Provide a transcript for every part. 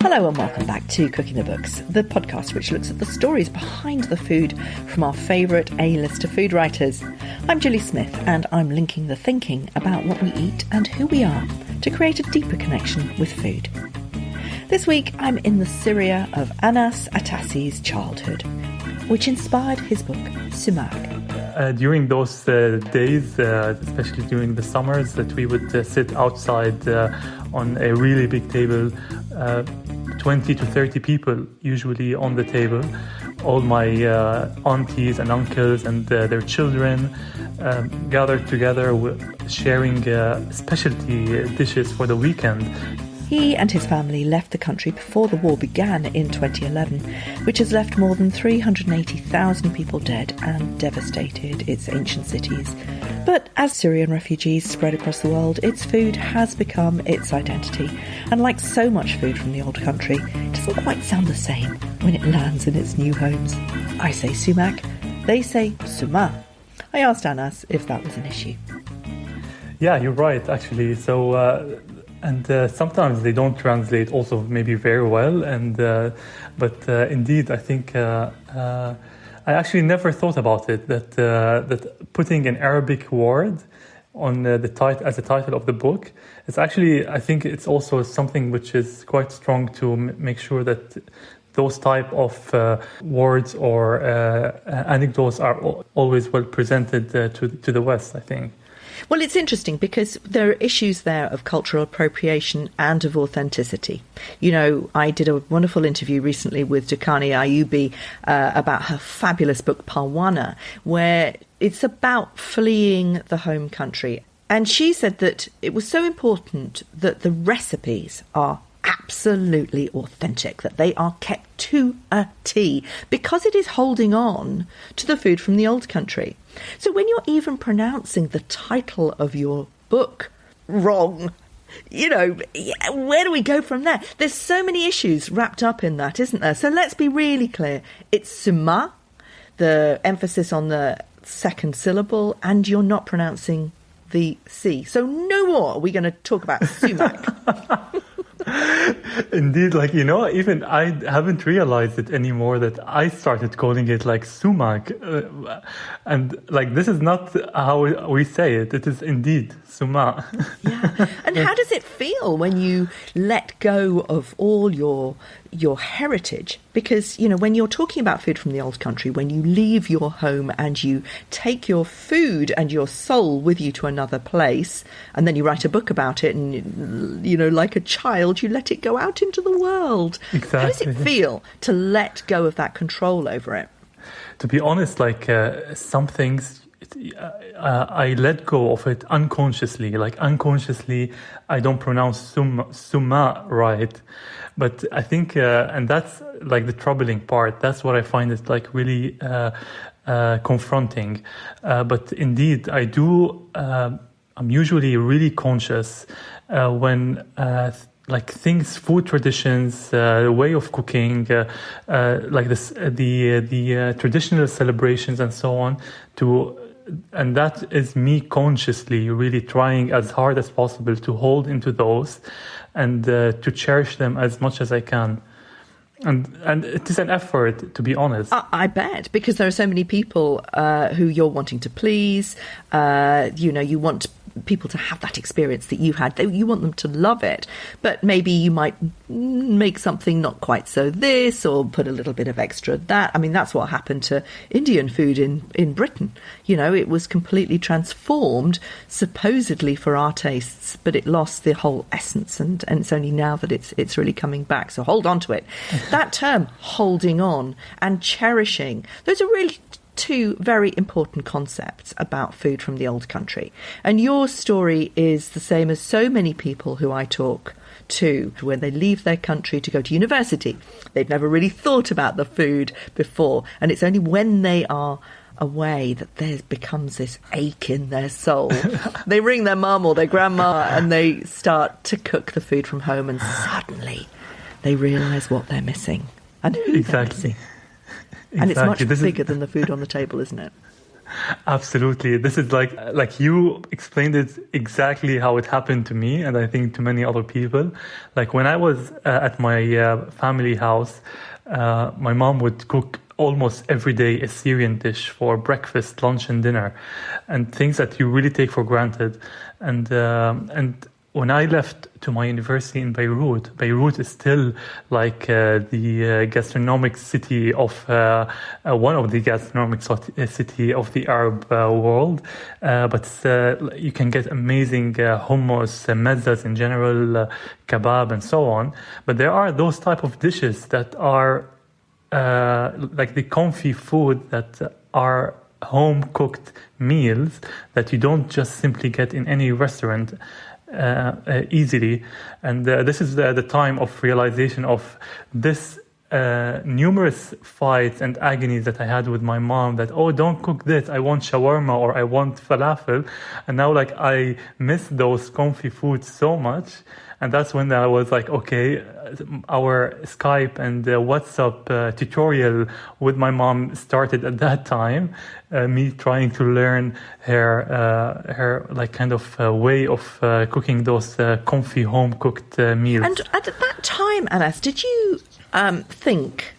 Hello and welcome back to Cooking the Books, the podcast which looks at the stories behind the food from our favourite A-lister food writers. I'm Gilly Smith and I'm linking the thinking about what we eat and who we are to create a deeper connection with food. This week I'm in the Syria of Anas Atassi's childhood, which inspired his book, Sumac. During those days, especially during the summers, that we would sit outside on a really big table, 20 to 30 people usually on the table. All my aunties and uncles and their children gathered together, sharing specialty dishes for the weekend. He and his family left the country before the war began in 2011, which has left more than 380,000 people dead and devastated its ancient cities. But as Syrian refugees spread across the world, its food has become its identity. And like so much food from the old country, it doesn't quite sound the same when it lands in its new homes. I say sumac, they say suma. I asked Anas if that was an issue. Yeah, you're right, actually. So... sometimes they don't translate also maybe very well. But indeed, I think I actually never thought about it, that putting an Arabic word on as the title of the book, it's actually, I think it's also something which is quite strong to make sure that those type of words or anecdotes are always well presented to the West, I think. Well, it's interesting because there are issues there of cultural appropriation and of authenticity. You know, I did a wonderful interview recently with Dukani Ayubi about her fabulous book, Parwana, where it's about fleeing the home country. And she said that it was so important that the recipes are absolutely authentic, that they are kept to a T, because it is holding on to the food from the old country. So when you're even pronouncing the title of your book wrong, you know, where do we go from there? There's so many issues wrapped up in that, isn't there? So let's be really clear. It's suma, the emphasis on the second syllable, and you're not pronouncing the C. So no more are we going to talk about sumac. Indeed, even I haven't realized it anymore that I started calling it like sumac. And this is not how we say it. It is indeed suma. Yeah. And how does it feel when you let go of all your heritage? Because, you know, when you're talking about food from the old country, when you leave your home and you take your food and your soul with you to another place, and then you write a book about it and, you know, like a child, you let it go out into the world. Exactly. How does it feel to let go of that control over it? To be honest, some things, I let go of it unconsciously. Unconsciously, I don't pronounce summa right. But I think, and that's the troubling part. That's what I find is really confronting. But indeed, I do. I'm usually really conscious when things, food traditions, the way of cooking, the traditional celebrations and so on. And that is me consciously really trying as hard as possible to hold into those and to cherish them as much as I can. And it is an effort, to be honest. I bet, because there are so many people who you're wanting to please. You want people to have that experience that you had. You want them to love it, but maybe you might make something not quite so this, or put a little bit of extra that. I mean, that's what happened to Indian food in Britain. You know, it was completely transformed, supposedly for our tastes, but it lost the whole essence, and it's only now that it's really coming back. So hold on to it. That term, holding on and cherishing, those are really two very important concepts about food from the old country. And your story is the same as so many people who I talk to when they leave their country to go to university. They've never really thought about the food before, and it's only when they are away that there becomes this ache in their soul. They ring their mum or their grandma and they start to cook the food from home, and suddenly they realise what they're missing and who they're missing. And it's much bigger than the food on the table, isn't it? Absolutely. This is like you explained it exactly how it happened to me, and I think to many other people. Like when I was at my family house, my mom would cook almost every day a Syrian dish for breakfast, lunch, and dinner, and things that you really take for granted. And when I left to my university in Beirut is still like the gastronomic city of one of the gastronomic city of the Arab world. But you can get amazing hummus, mezzas in general, kebab, and so on. But there are those type of dishes that are like the comfy food that are home cooked meals that you don't just simply get in any restaurant easily. And this is the time of realization of this numerous fights and agonies that I had with my mom that, oh, don't cook this, I want shawarma or I want falafel. And now like I miss those comfy foods so much. And that's when I was like, okay, our Skype and WhatsApp tutorial with my mom started at that time. Me trying to learn her like kind of way of cooking those comfy home cooked meals. And at that time, Anas, did you think,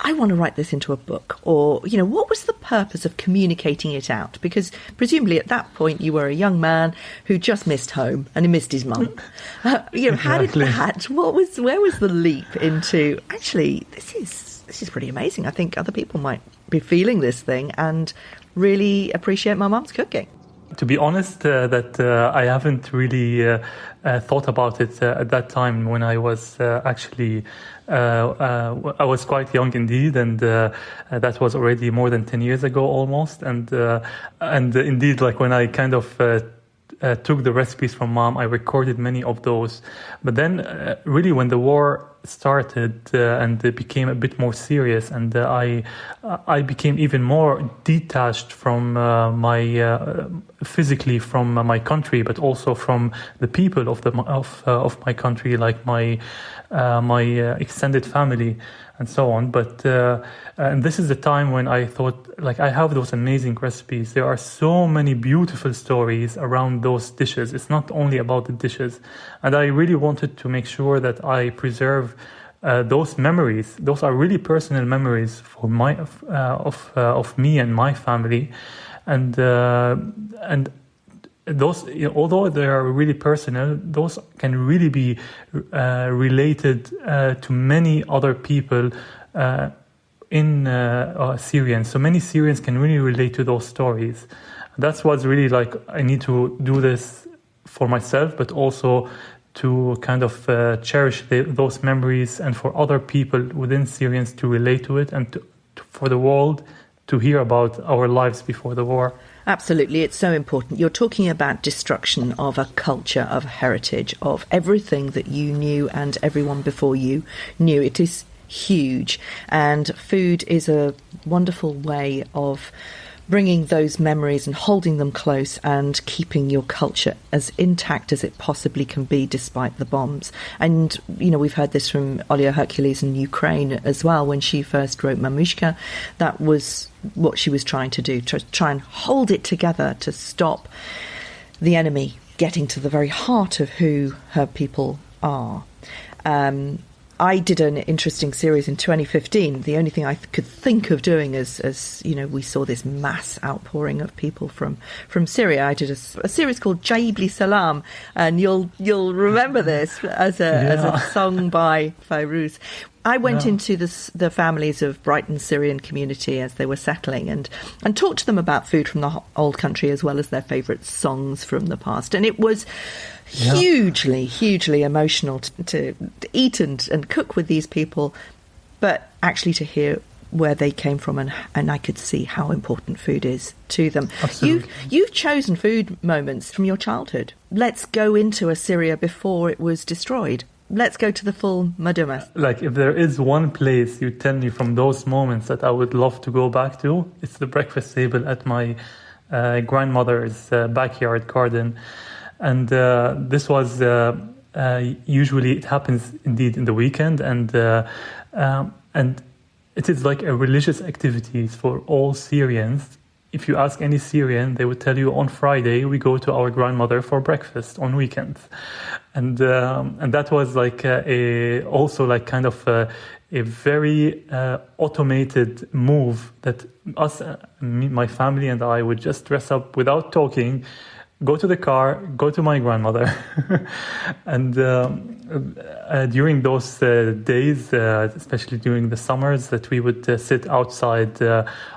I want to write this into a book? Or, you know, what was the purpose of communicating it out? Because presumably at that point you were a young man who just missed home and he missed his mum. You know, how did that, where was the leap into, actually, this is pretty amazing. I think other people might be feeling this thing and really appreciate my mum's cooking. To be honest, I haven't really thought about it at that time when I was actually, I was quite young indeed, and that was already more than 10 years ago almost. And indeed, like when I kind of took the recipes from mom, I recorded many of those. But then really when the war started and it became a bit more serious, and I became even more detached from physically from my country, but also from the people of my country, like my extended family and so on. But and this is the time when I thought, like, I have those amazing recipes. There are so many beautiful stories around those dishes. It's not only about the dishes, and I really wanted to make sure that I preserve those memories. Those are really personal memories for my of me and my family, and those, although they are really personal, those can really be related to many other people in Syrian. So many Syrians can really relate to those stories. That's what's really like, I need to do this for myself, but also to kind of cherish those memories, and for other people within Syrians to relate to it, and for the world to hear about our lives before the war. Absolutely, it's so important. You're talking about destruction of a culture, of heritage, of everything that you knew and everyone before you knew. It is huge, and food is a wonderful way of bringing those memories and holding them close and keeping your culture as intact as it possibly can be despite the bombs. And, you know, we've heard this from Olia Hercules in Ukraine as well. When she first wrote Mamushka, that was what she was trying to do, to try and hold it together, to stop the enemy getting to the very heart of who her people are. I did an interesting series in 2015. The only thing I could think of doing as you know, we saw this mass outpouring of people from Syria. I did a series called Jaibli Salam, and you'll remember this as a song by Fairuz. I went into the families of Brighton Syrian community as they were settling, and talked to them about food from the old country as well as their favourite songs from the past. And it was hugely emotional to eat and cook with these people, but actually to hear where they came from, and I could see how important food is to them. Absolutely. You've chosen food moments from your childhood. Let's go into Syria before it was destroyed. Let's go to the full Madumas. Like, if there is one place you tell me from those moments that I would love to go back to, it's the breakfast table at my grandmother's backyard garden. And this was usually, it happens indeed in the weekend, and it is like a religious activity for all Syrians if you ask any Syrian, they would tell you on Friday we go to our grandmother for breakfast on weekends, and that was like also like kind of a very automated move that my family and I would just dress up without talking, go to the car, go to my grandmother, and during those days, especially during the summers, that we would sit outside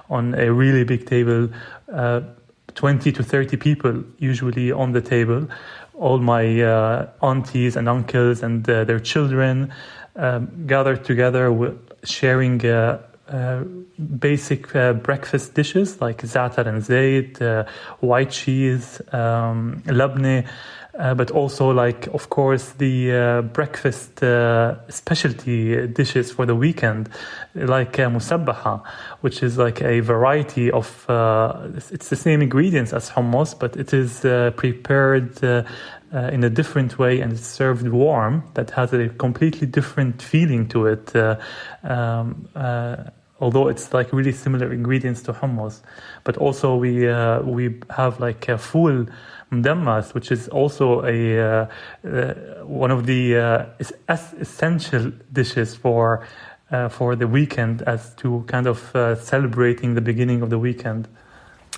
on a really big table, 20 to 30 people usually on the table, all my aunties and uncles and their children gathered together, sharing basic breakfast dishes like za'atar and zayt, white cheese, labne, but also like, of course, the breakfast specialty dishes for the weekend, like musabbaha, which is like a variety of, it's the same ingredients as hummus, but it is prepared in a different way and it's served warm, that has a completely different feeling to it. Although it's like really similar ingredients to hummus, but also we have like a full mdammas, which is also a one of the essential dishes for the weekend, as to kind of celebrating the beginning of the weekend.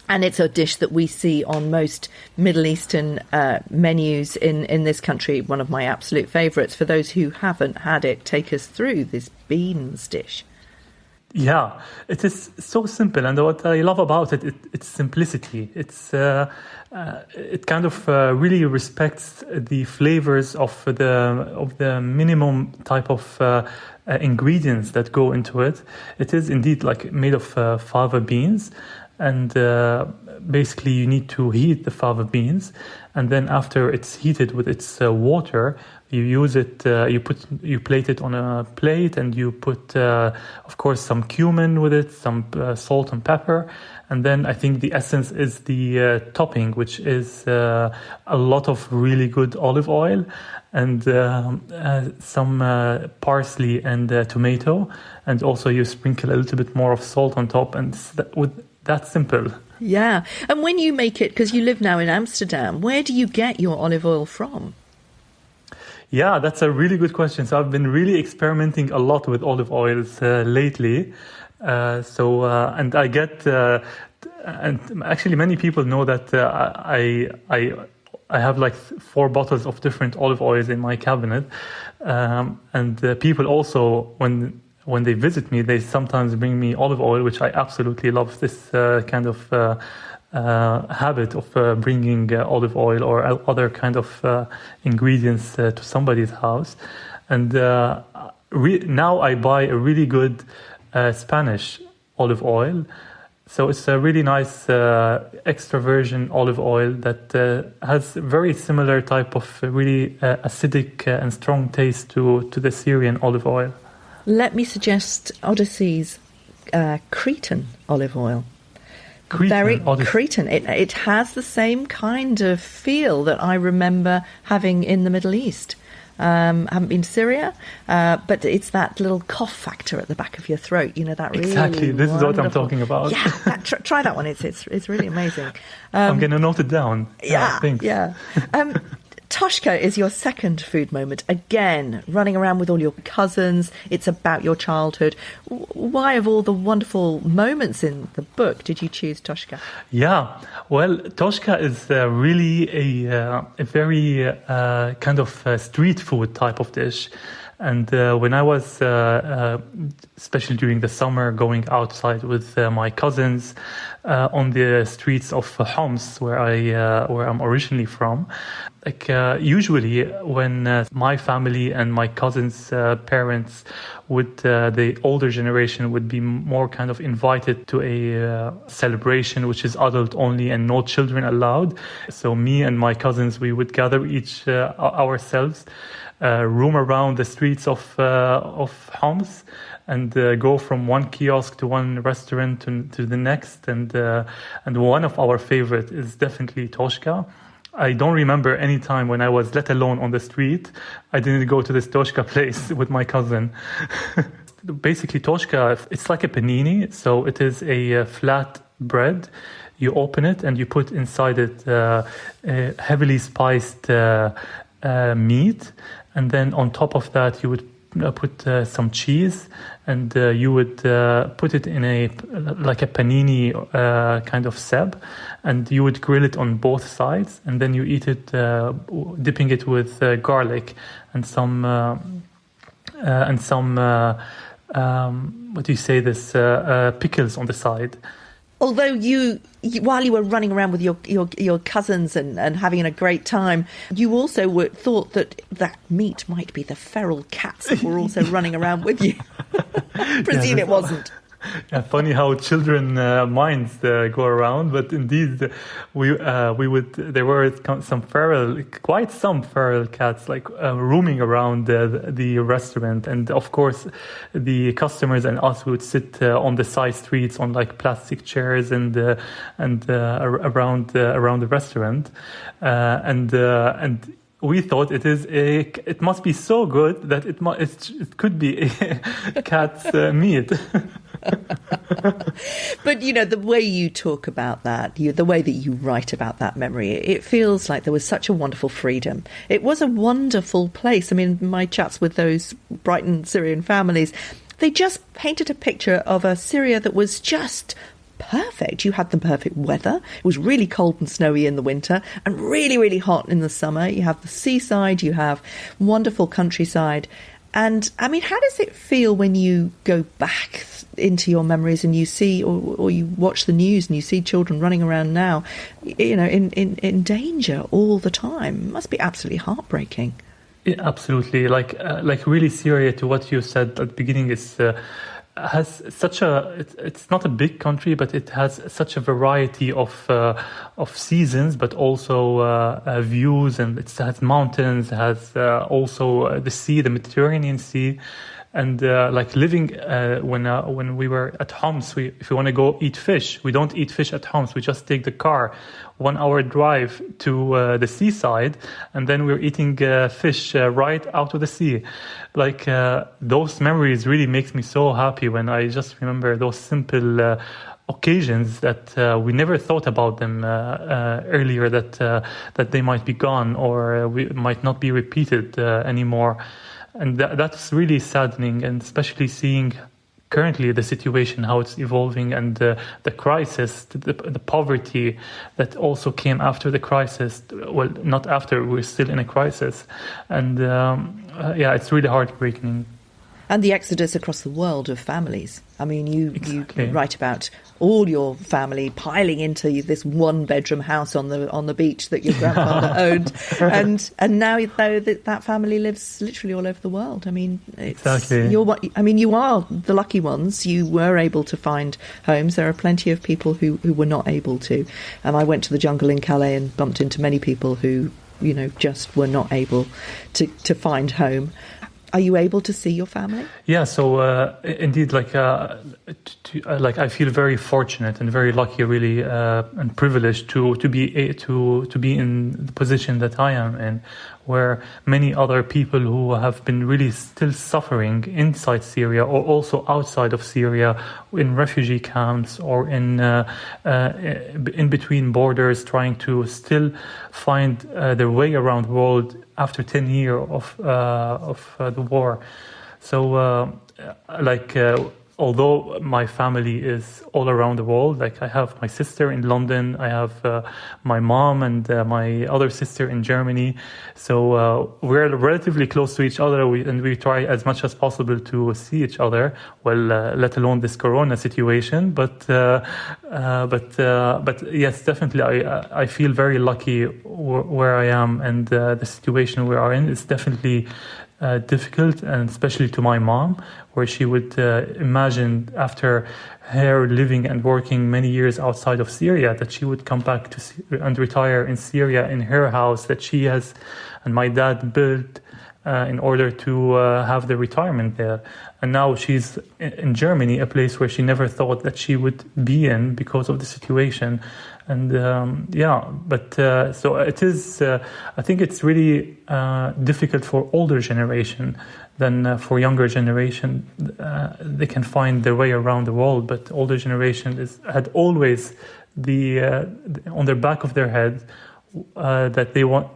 And it's a dish that we see on most Middle Eastern menus in this country. One of my absolute favourites. For those who haven't had it, take us through this beans dish. Yeah, it is so simple, and what I love about it, it's simplicity. It kind of really respects the flavors of the minimum type of ingredients that go into it. It is indeed like made of fava beans, and basically you need to heat the fava beans, and then after it's heated with its water, you use it. You plate it on a plate, and you put, of course, some cumin with it, some salt and pepper, and then I think the essence is the topping, which is a lot of really good olive oil and some parsley and tomato, and also you sprinkle a little bit more of salt on top, and that's simple. Yeah, and when you make it, because you live now in Amsterdam, where do you get your olive oil from? Yeah, that's a really good question. So I've been really experimenting a lot with olive oils lately. And I get, and actually many people know that I have like 4 bottles of different olive oils in my cabinet. And people also, when they visit me, they sometimes bring me olive oil, which I absolutely love. This kind of habit of bringing olive oil or other kind of ingredients to somebody's house. And now I buy a really good Spanish olive oil. So it's a really nice extra virgin olive oil that has very similar type of really acidic and strong taste to the Syrian olive oil. Let me suggest Odyssey's Cretan olive oil. Cretan. It has the same kind of feel that I remember having in the Middle East. Haven't been to Syria, but it's that little cough factor at the back of your throat. You know, that really exactly. This wonderful. Is what I'm talking about. Yeah, try that one. It's really amazing. I'm going to note it down. Yeah, thanks. Yeah. Toshka is your second food moment. Again, running around with all your cousins. It's about your childhood. Why, of all the wonderful moments in the book, did you choose Toshka? Yeah, well, Toshka is really a very kind of street food type of dish. And when I was, especially during the summer, going outside with my cousins on the streets of Homs, where I'm originally from, like usually when my family and my cousins' parents would, the older generation would be more kind of invited to a celebration which is adult only and no children allowed. So me and my cousins, we would gather each ourselves, roam around the streets of Homs, and go from one kiosk to one restaurant to the next. And one of our favorite is definitely Toshka. I don't remember any time when I was let alone on the street, I didn't go to this Toshka place with my cousin. Basically, Toshka, it's like a panini. So it is a flat bread. You open it and you put inside it heavily spiced meat, and then on top of that you would put some cheese, and you would put it in a panini kind of seb, and you would grill it on both sides, and then you eat it dipping it with garlic and some what do you say, pickles on the side. Although you, while you were running around with your cousins and having a great time, you also thought that meat might be the feral cats that were also running around with you. Presume it wasn't. Yeah, funny how children minds go around, but indeed there were quite some feral cats roaming around the restaurant, and of course the customers and us would sit on the side streets on plastic chairs and around the restaurant, and we thought it must be so good that it could be a cat's meat. But the way you talk about that, the way that you write about that memory, it feels like there was such a wonderful freedom. It was a wonderful place. I mean, my chats with those Brighton Syrian families, they just painted a picture of a Syria that was just perfect. You had the perfect weather. It was really cold and snowy in the winter and really, really hot in the summer. You have the seaside, you have wonderful countryside. And I mean, how does it feel when you go back into your memories and you see, or you watch the news and you see children running around now, in danger all the time? It must be absolutely heartbreaking. Yeah, absolutely. Really, Syria, to what you said at the beginning, has such it's not a big country, but it has such a variety of seasons, but also views, and it has mountains, has also the sea, the Mediterranean Sea. And living when we were at Homs, if we want to go eat fish, we don't eat fish at Homs. We just take the car, 1 hour drive to the seaside, and then we're eating fish right out of the sea. Those memories really makes me so happy when I just remember those simple occasions that we never thought about them earlier, that they might be gone or we might not be repeated anymore. And that's really saddening, and especially seeing currently the situation, how it's evolving, and the crisis, the poverty that also came after the crisis. Well, not after, we're still in a crisis. And it's really heartbreaking. And the exodus across the world of families. I mean, you write about all your family piling into this one-bedroom house on the beach that your grandfather owned, and now though that family lives literally all over the world. I mean, exactly. You are the lucky ones. You were able to find homes. There are plenty of people who were not able to. I went to the jungle in Calais and bumped into many people who just were not able to find home. Are you able to see your family? Yeah, so indeed, I feel very fortunate and very lucky, really, and privileged to be in the position that I am in, where many other people who have been really still suffering inside Syria or also outside of Syria, in refugee camps or in between borders, trying to still find their way around the world after 10 years of the war. So, although my family is all around the world, I have my sister in London, I have my mom and my other sister in Germany. So we're relatively close to each other, and we try as much as possible to see each other. Well, let alone this Corona situation. But yes, definitely, I feel very lucky where I am, and the situation we are in is definitely difficult, and especially to my mom, where she would imagine, after her living and working many years outside of Syria, that she would come back and retire in Syria in her house that she has and my dad built in order to have the retirement there. And now she's in Germany, a place where she never thought that she would be in because of the situation. And so it is, I think it's really difficult for older generation than for younger generation. They can find their way around the world, but older generation had always on the back of their head that they want,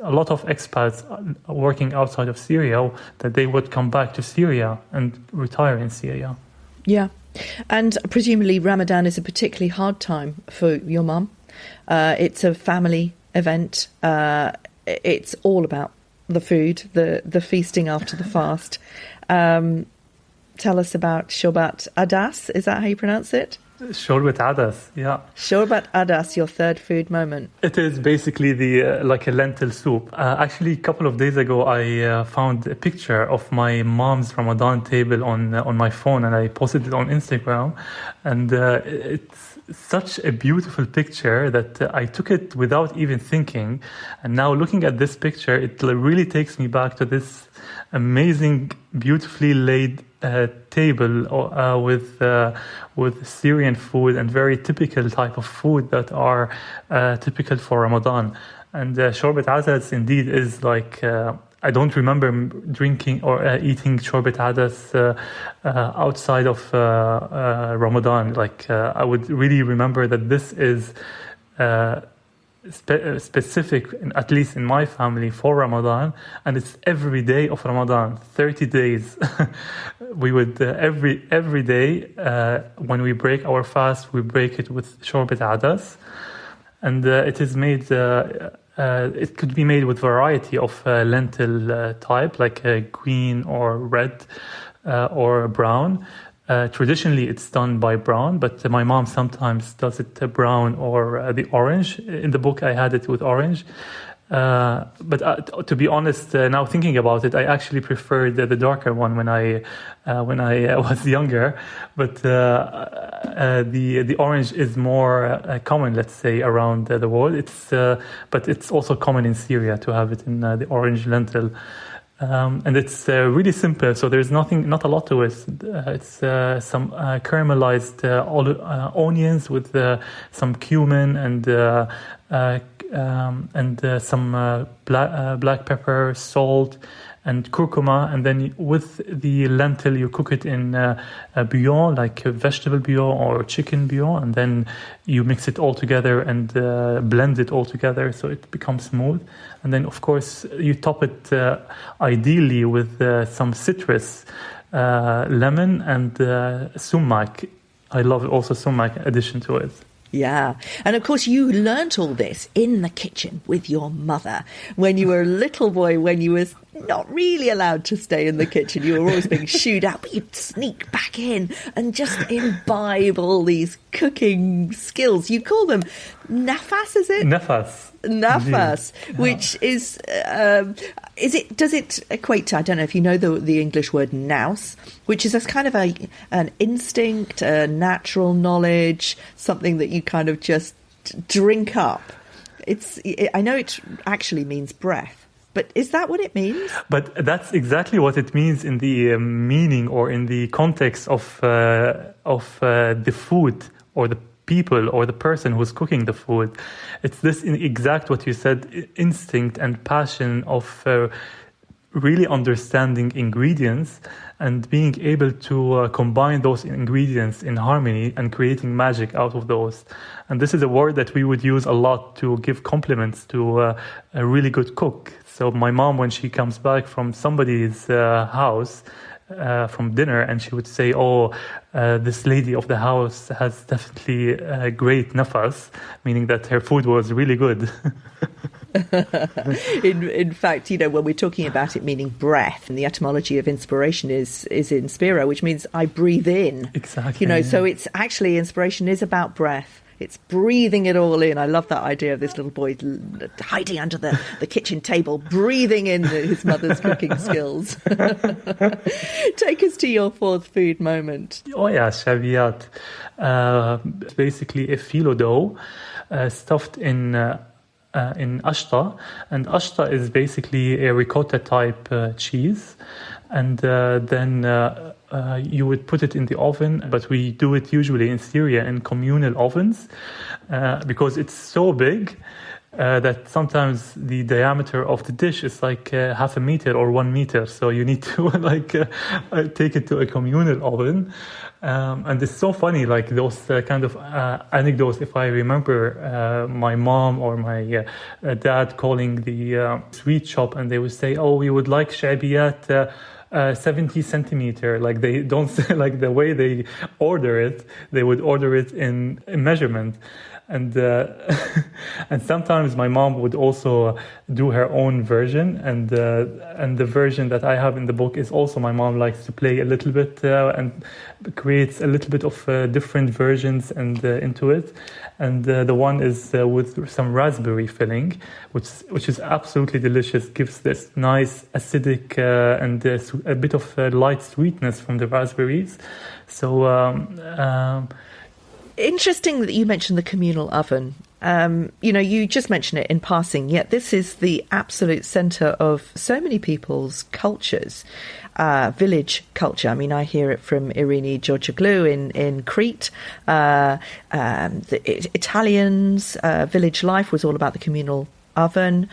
a lot of expats working outside of Syria, that they would come back to Syria and retire in Syria. Yeah. And presumably Ramadan is a particularly hard time for your mum. It's a family event. It's all about the food, the feasting after the fast. Tell us about Shobat Adas. Is that how you pronounce it? Shobat Adas, yeah. Shobat Adas, your third food moment. It is basically like a lentil soup. Actually, a couple of days ago, I found a picture of my mom's Ramadan table on my phone, and I posted it on Instagram. And it's such a beautiful picture that I took it without even thinking. And now looking at this picture, it really takes me back to this amazing, beautifully laid table with Syrian food and very typical type of food that are typical for Ramadan. And Shorbat Adas indeed is like, I don't remember drinking or eating Shorbat Adas outside of Ramadan. Like I would really remember that this is specific, at least in my family, for Ramadan, and it's every day of Ramadan, 30 days. We would every day when we break our fast, we break it with Shorbat Adas, and it is made. It could be made with variety of lentil type, like green or red or brown. Traditionally, it's done by brown, but my mom sometimes does it brown or the orange. In the book, I had it with orange. But to be honest, now thinking about it, I actually preferred the darker one when I was younger. But the orange is more common, let's say, around the world. But it's also common in Syria to have it in the orange lentil. And it's really simple, so there's not a lot to it. It's some caramelized onions with some cumin and some black pepper, salt, and curcuma. And then with the lentil, you cook it in a bouillon, like a vegetable bouillon or chicken bouillon, and then you mix it all together and blend it all together so it becomes smooth. And then, of course, you top it ideally with some citrus, lemon, and sumac. I love also sumac addition to it. Yeah. And of course, you learnt all this in the kitchen with your mother when you were a little boy, when you were not really allowed to stay in the kitchen. You were always being shooed out, but you'd sneak back in and just imbibe all these cooking skills. You call them Nafas, is it? Nafas, which is does it equate to, I don't know if you know the English word nous, which is a kind of an instinct, a natural knowledge, something that you kind of just drink up. I know it actually means breath, but is that what it means? But that's exactly what it means in the meaning or in the context of the food or the people or the person who's cooking the food. It's this exact what you said, instinct and passion of really understanding ingredients and being able to combine those ingredients in harmony and creating magic out of those. And this is a word that we would use a lot to give compliments to a really good cook. So my mom, when she comes back from somebody's house, from dinner, and she would say, this lady of the house has definitely a great nafas, meaning that her food was really good. In fact, when we're talking about it meaning breath, and the etymology of inspiration is inspira, which means I breathe in. Exactly. So it's actually, inspiration is about breath. It's breathing it all in. I love that idea of this little boy hiding under the kitchen table, breathing in his mother's cooking skills. Take us to your fourth food moment. Oh yeah, shaviyat. Basically a phyllo dough stuffed in in ashta, and ashta is basically a ricotta type cheese, and then you would put it in the oven, but we do it usually in Syria in communal ovens because it's so big that sometimes the diameter of the dish is like half a meter or 1 meter. So you need to take it to a communal oven. And it's so funny, like those kind of anecdotes. If I remember my mom or my dad calling the sweet shop, and they would say, "Oh, we would like shabiyat 70 centimeter." Like they don't like the way they order it. They would order it in measurement. And and sometimes my mom would also do her own version, and the version that I have in the book is also my mom likes to play a little bit and creates a little bit of different versions and into it. And the one is with some raspberry filling, which is absolutely delicious. Gives this nice acidic and a bit of light sweetness from the raspberries. So. Interesting that you mentioned the communal oven. You just mentioned it in passing, yet this is the absolute centre of so many people's cultures, village culture. I mean, I hear it from Irini Georgioglu in Crete. The Italians, village life was all about the communal oven.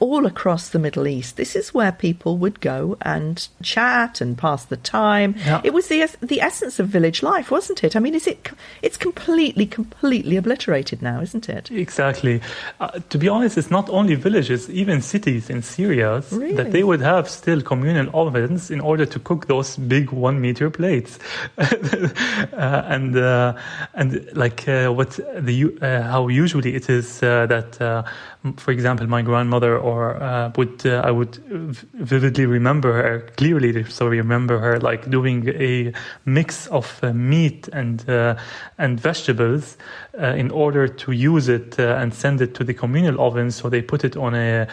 All across the Middle East, this is where people would go and chat and pass the time. Yeah. It was the essence of village life, wasn't it? I mean, it's completely obliterated now, isn't it? Exactly. To be honest, it's not only villages, even cities in Syria, really? That they would have still communal ovens in order to cook those big 1 meter plates. and how usually it is that for example, my grandmother I would vividly remember her, clearly remember her like doing a mix of meat and vegetables in order to use it and send it to the communal oven. So they put it on a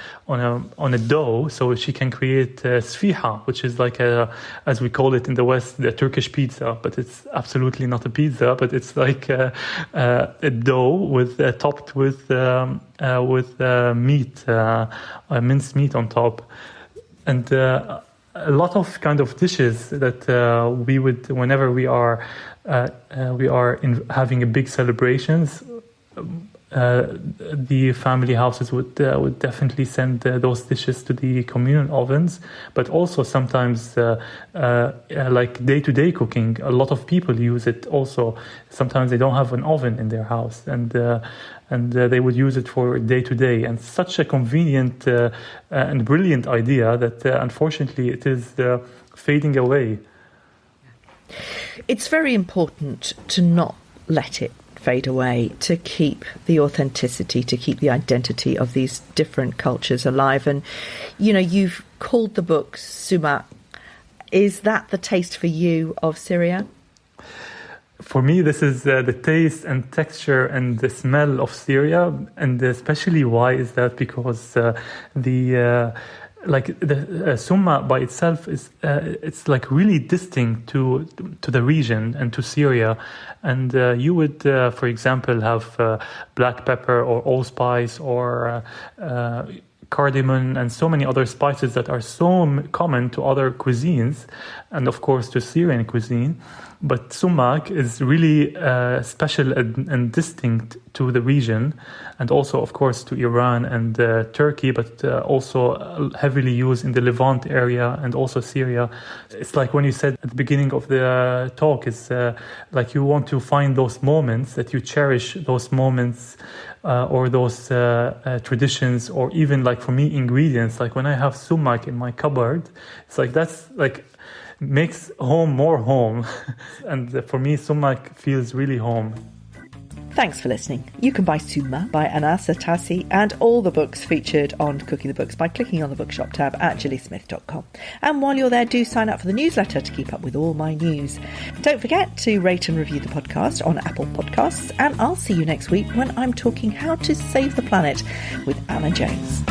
dough, so she can create sfiha, which is like as we call it in the West, the Turkish pizza, but it's absolutely not a pizza, but it's like a dough topped with meat, minced meat on top, and a lot of kind of dishes that we would, whenever we are having a big celebrations, the family houses would definitely send those dishes to the communal ovens. But also sometimes like day-to-day cooking, a lot of people use it also. Sometimes they don't have an oven in their house, and they would use it for day-to-day. And such a convenient and brilliant idea that unfortunately it is fading away. It's very important to not let it fade away, to keep the authenticity, to keep the identity of these different cultures alive. And, you've called the book Sumac. Is that the taste for you of Syria? For me, this is the taste and texture and the smell of Syria. And especially why is that? Because the Sumac by itself is it's like really distinct to the region and to Syria. And you would, for example, have black pepper or allspice or cardamom and so many other spices that are so common to other cuisines, and of course to Syrian cuisine. But Sumac is really special and distinct to the region, and also, of course, to Iran and Turkey, but also heavily used in the Levant area and also Syria. It's like when you said at the beginning of the talk, is like you want to find those moments, that you cherish those moments or those traditions, or even like for me, ingredients. Like when I have sumac in my cupboard, it's like that's like makes home more home. And for me, Sumac feels really home. Thanks for listening. You can buy Sumac by Anas Atassi and all the books featured on Cooking the Books by clicking on the bookshop tab at gillysmith.com. And while you're there, do sign up for the newsletter to keep up with all my news. Don't forget to rate and review the podcast on Apple Podcasts, and I'll see you next week when I'm talking how to save the planet with Anna Jones.